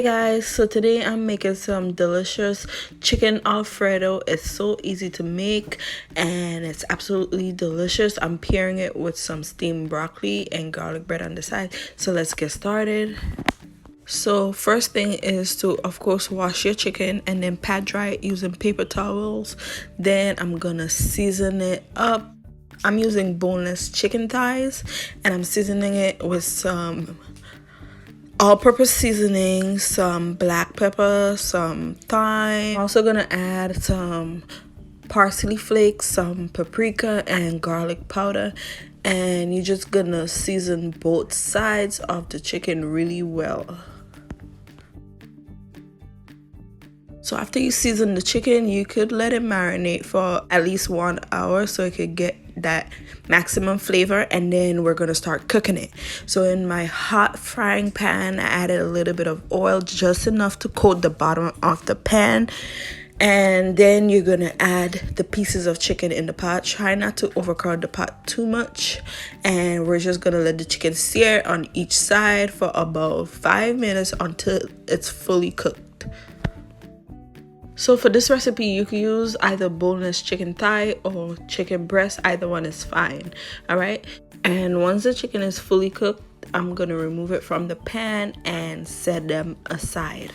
Hey guys, so today I'm making some delicious chicken Alfredo. It's so easy to make and it's absolutely delicious. I'm pairing it with some steamed broccoli and garlic bread on the side. So let's get started. So first thing is to, of course, wash your chicken and then pat dry it using paper towels. Then I'm gonna season it up. I'm using boneless chicken thighs and I'm seasoning it with some all-purpose seasoning, some black pepper, some thyme. I'm also gonna add some parsley flakes, some paprika, and garlic powder. And you're just gonna season both sides of the chicken really well. So after you season the chicken, you could let it marinate for at least 1 hour so it could get that maximum flavor, and then we're gonna start cooking it. So in my hot frying pan, I added a little bit of oil, just enough to coat the bottom of the pan. And then you're gonna add the pieces of chicken in the pot. Try not to overcrowd the pot too much. And we're just gonna let the chicken sear on each side for about 5 minutes until it's fully cooked. So for this recipe, you can use either boneless chicken thigh or chicken breast. Either one is fine. All right. And once the chicken is fully cooked, I'm going to remove it from the pan and set them aside.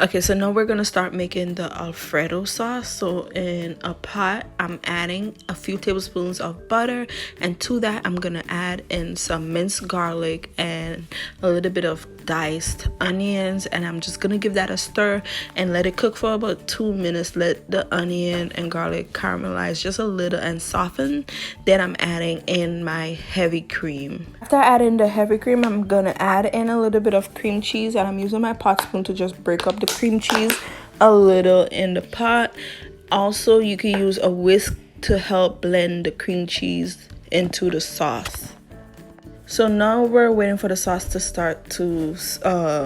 Okay, so now we're gonna start making the Alfredo sauce. So in a pot, I'm adding a few tablespoons of butter, and to that I'm gonna add in some minced garlic and a little bit of diced onions, and I'm just gonna give that a stir and let it cook for about 2 minutes. Let the onion and garlic caramelize just a little and soften. Then I'm adding in my heavy cream. After adding the heavy cream, I'm gonna add in a little bit of cream cheese, and I'm using my pot spoon to just break up the cream cheese a little in the pot. Also, you can use a whisk to help blend the cream cheese into the sauce. So now we're waiting for the sauce to start to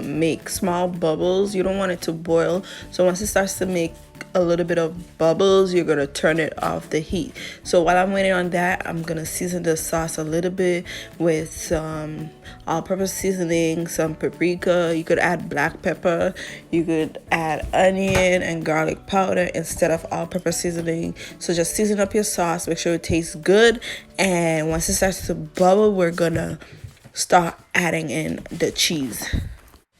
make small bubbles. You don't want it to boil. So once it starts to make a little bit of bubbles, you're gonna turn it off the heat. So while I'm waiting on that, I'm gonna season the sauce a little bit with some all-purpose seasoning, some paprika. You could add black pepper, you could add onion and garlic powder instead of all-purpose seasoning. So just season up your sauce, make sure it tastes good, and once it starts to bubble, we're gonna start adding in the cheese.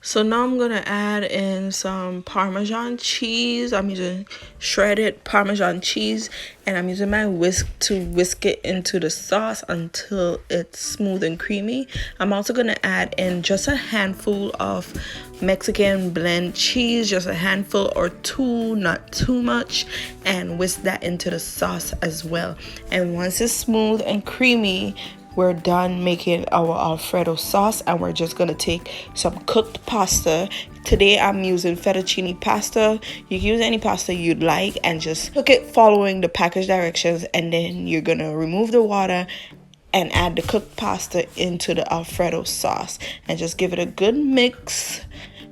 So now I'm gonna add in some Parmesan cheese. I'm using shredded Parmesan cheese, and I'm using my whisk to whisk it into the sauce until it's smooth and creamy. I'm also gonna add in just a handful of Mexican blend cheese, just a handful or two, not too much, and whisk that into the sauce as well. And once it's smooth and creamy, we're done making our Alfredo sauce, and we're just gonna take some cooked pasta. Today I'm using fettuccine pasta. You can use any pasta you'd like and just cook it following the package directions, and then you're gonna remove the water and add the cooked pasta into the Alfredo sauce and just give it a good mix.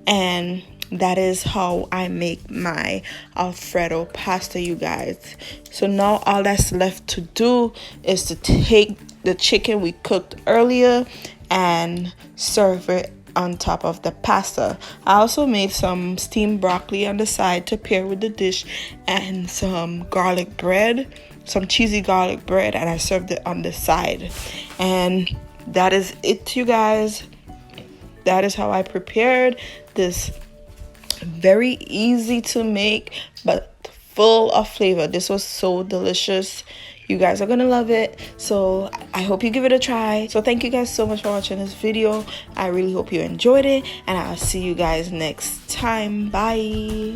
And that is how I make my Alfredo pasta, you guys. So now all that's left to do is to take the chicken we cooked earlier and serve it on top of the pasta. I also made some steamed broccoli on the side to pair with the dish, and some garlic bread, some cheesy garlic bread, and I served it on the side. And that is it, you guys. That is how I prepared this very easy to make but full of flavor. This was so delicious. You guys are gonna love it, so I hope you give it a try. So thank you guys so much for watching this video. I really hope you enjoyed it, and I'll see you guys next time. Bye.